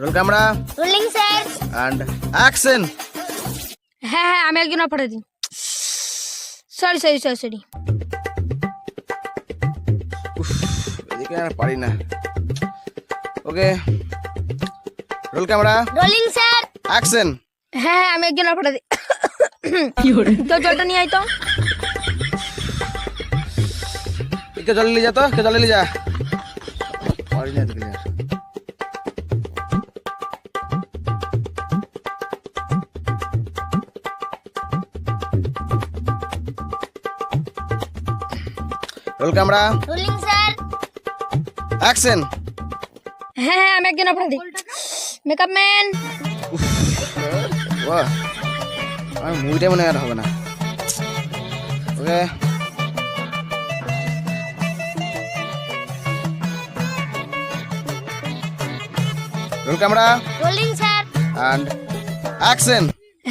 Role camera, rolling sir, and action. হ্যাঁ হ্যাঁ আমি একজন অপরাধী। Sorry sorry sorry sorry. এদিকে আর পারি না। Okay, roll camera, rolling sir, action. হ্যাঁ হ্যাঁ আমি একজন অপরাধী। তো জলটা নিয়ে আয় তো। কে জল নিয়ে যা, তো কে জল নিয়ে যা। পারি না এদিকে আর। Roll camera, rolling sir, action. হ্যাঁ হ্যাঁ আমি একজন অপরাধী। Makeup man. বাহ, আমার মুভিটা মনে হয় আর হবে না। Okay, roll camera, rolling sir, and action.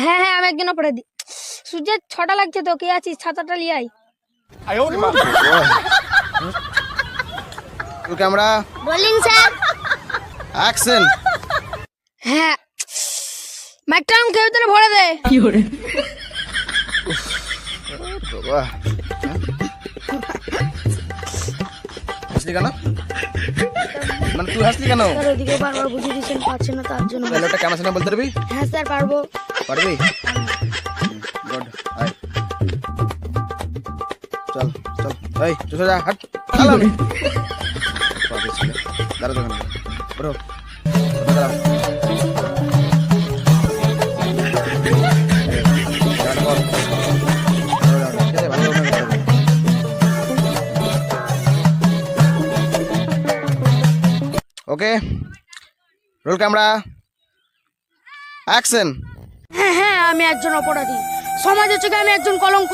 হ্যাঁ হ্যাঁ আমি একজন অপরাধী। সূর্যের 6টা লাগছে তো, কে আছিস? ছাতাটা নিয়ে আয়। Role camera, rolling sir, action. হ্যাঁ মাইকটা আমি কেউ তোরে ভরে দে। বাহ, হাসলি কেন? মানে তুই হাসলি কেন? স্যার ওদিকে বারবার বুঝিয়ে দিচ্ছেন, পাচ্ছে না তার জন্য। তাহলে একটা ক্যামেরা সামনে বলতে পারবি? হ্যাঁ স্যার পারবো। পারবি? গুড, আয়। চল চল, এই চল যা, হাট চালা। পাবি ছেলে, দাঁড়া দোকানে, বড় দাঁড়া। ওকে, রোল ক্যামেরা, অ্যাকশন। হ্যাঁ হ্যাঁ আমি একজন অপরাধী। সমাজের চোখে আমি একজন কলঙ্ক।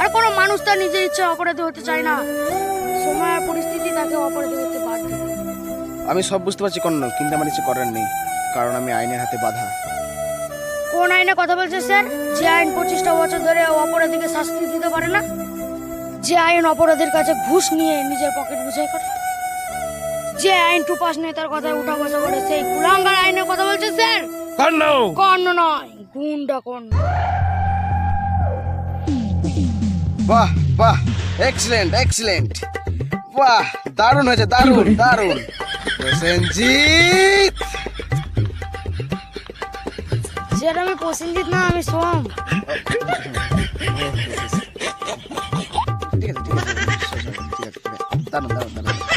আর কোনো মানুষ তার নিজের ইচ্ছে অপরাধী হতে চায় না। সময় আর পরিস্থিতি তাকে অপরাধী করতে বাধ্য। আমি সব বুঝতে পারছি কর্ণ, কিন্তু আমার কিছু করার নেই, কারণ আমি আইনের হাতে বাঁধা। কোন আইনে কথা বলছে স্যার? যে আইন 25টা বছর ধরে অপরাধীকে শাস্তি দিতে পারে না, যে আইন অপরাধীর কাছে ঘুষ নিয়ে নিজের পকেট বুঝাই করে, যে আইন টুপাস নেতার কথায় উঠা বসা করে, সেই কুলাঙ্গার আইনের কথা বলছে স্যার। কর্ণ, কর্ণ নয়, গুন্ডা কর্ণ। বাহ বাহ, এক্সিলেন্ট এক্সিলেন্ট, বাহ দারুণ হয়েছে, দারুণ দারুণ। প্রসেনজিৎ, স্যার আমি প্রসেনজিৎ না, আমি সোম। ঠিক আছে ঠিক আছে, দারুণ দারুণ দারুণ।